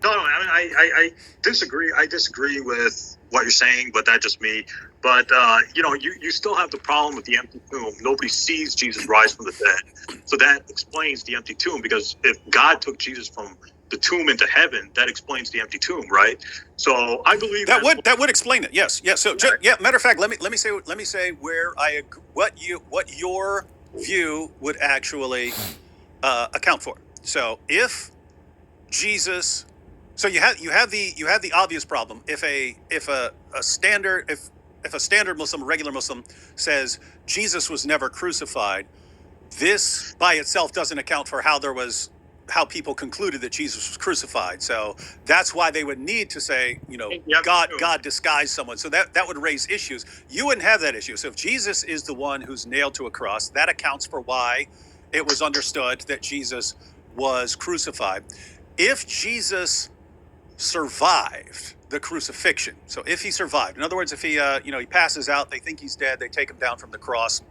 No, I mean, I disagree. I disagree with what you're saying, but that's just me. But you still have the problem with the empty tomb. Nobody sees Jesus rise from the dead, so that explains the empty tomb. Because if God took Jesus from the tomb into heaven, that explains the empty tomb, right? So I believe that would explain it. Yes, yes. So matter of fact, let me say where what your view would actually account for. So if Jesus, so you have the obvious problem. If a standard Muslim, regular Muslim, says Jesus was never crucified, this by itself doesn't account for how people concluded that Jesus was crucified. So that's why they would need to say, God disguised someone. So that would raise issues. You wouldn't have that issue. So if Jesus is the one who's nailed to a cross, that accounts for why it was understood that Jesus was crucified. If Jesus survived the crucifixion, so if he survived, in other words, if he he passes out, they think he's dead, they take him down from the cross,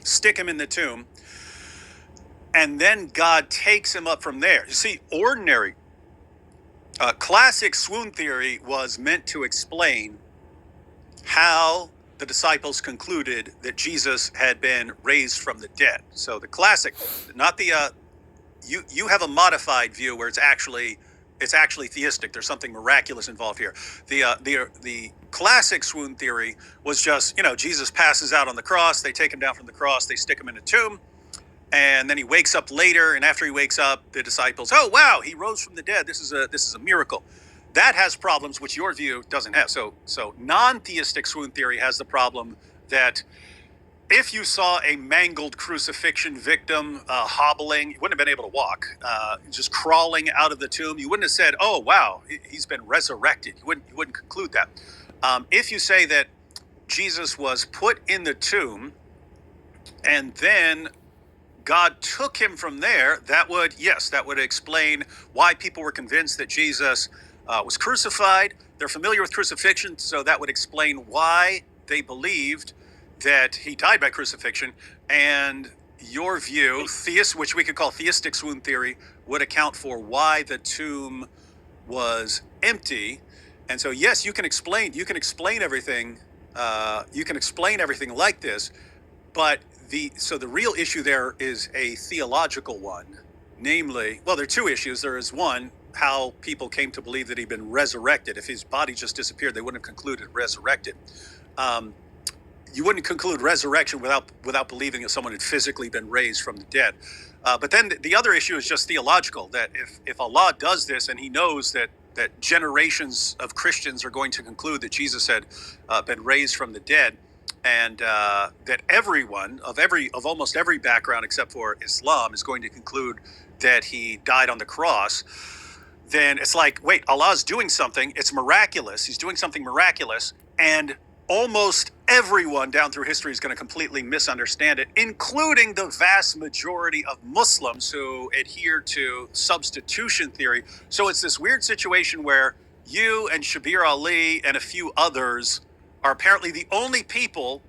stick him in the tomb, and then God takes him up from there. You see, ordinary, classic swoon theory was meant to explain how the disciples concluded that Jesus had been raised from the dead. So the classic, not the you have a modified view where it's actually theistic. There's something miraculous involved here. The classic swoon theory was just, Jesus passes out on the cross, they take him down from the cross, they stick him in a tomb, and then he wakes up later, and after he wakes up, the disciples, oh wow, he rose from the dead. This is a miracle. That has problems which your view doesn't have. So non-theistic swoon theory has the problem that if you saw a mangled crucifixion victim hobbling, you wouldn't have been able to walk, just crawling out of the tomb, you wouldn't have said, oh wow, he's been resurrected. You wouldn't conclude that. If you say that Jesus was put in the tomb and then God took him from there, that would explain why people were convinced that Jesus was crucified. They're familiar with crucifixion, so that would explain why they believed that he died by crucifixion. And your view, which we could call theistic swoon theory, would account for why the tomb was empty. And so, yes, you can explain everything. You can explain everything like this, but the real issue there is a theological one, namely, well, there are two issues. There is one, how people came to believe that he'd been resurrected. If his body just disappeared, they wouldn't have concluded resurrected. You wouldn't conclude resurrection without believing that someone had physically been raised from the dead. But then the other issue is just theological, that if Allah does this and he knows that generations of Christians are going to conclude that Jesus had been raised from the dead, and that everyone of almost every background except for Islam is going to conclude that he died on the cross, then it's like, wait, Allah's doing something. It's miraculous. He's doing something miraculous, and almost everyone down through history is going to completely misunderstand it, including the vast majority of Muslims who adhere to substitution theory. So it's this weird situation where you and Shabir Ali and a few others are apparently the only people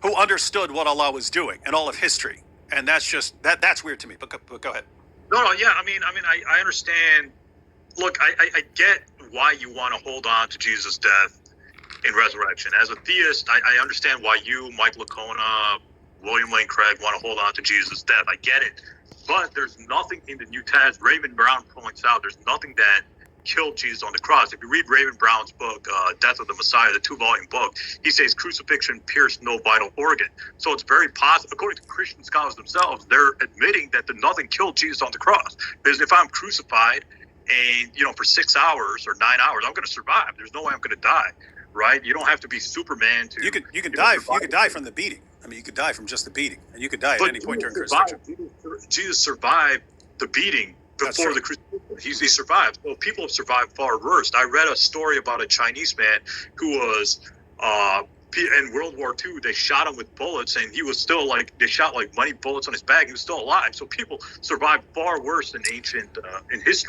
who understood what Allah was doing in all of history. And that's just, that's weird to me, but go ahead. No, yeah, I understand. Look, I get why you want to hold on to Jesus' death in resurrection. As a theist, I understand why you, Mike Licona, William Lane Craig want to hold on to Jesus' death. I get it. But there's nothing in the New Testament, Raven Brown points out, there's nothing that killed Jesus on the cross. If you read Raven Brown's book, Death of the Messiah, the 2-volume book, he says crucifixion pierced no vital organ. So it's very possible, according to Christian scholars themselves, they're admitting that nothing killed Jesus on the cross. Because if I'm crucified and, for 6 hours or 9 hours, I'm going to survive. There's no way I'm going to die, right? You don't have to be Superman to... You could die from the beating. You could die from just the beating, and you could die at any point during crucifixion. Jesus survived the beating before the crucifixion. He survived. Well, people have survived far worse. I read a story about a Chinese man who was in World War II. They shot him with bullets, and he was still they shot many bullets on his back. He was still alive. So people survived far worse in history.